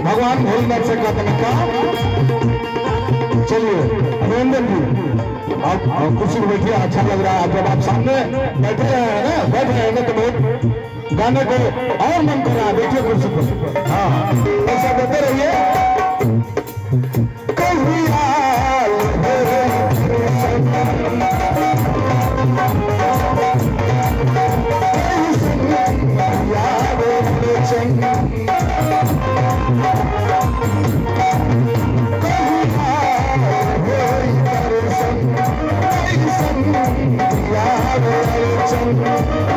भगवान भोलेनाथ से कहते चलिए अभिनंदन जी आप कुर्सी पर बैठिए, अच्छा लग रहा है जब आप सामने बैठे हैं ना, बैठ रहे हैं ना तो बहुत गाने को और मन कर रहा है। बैठिए कुर्सी पर, हाँ ऐसा देते रहिए। Thank you.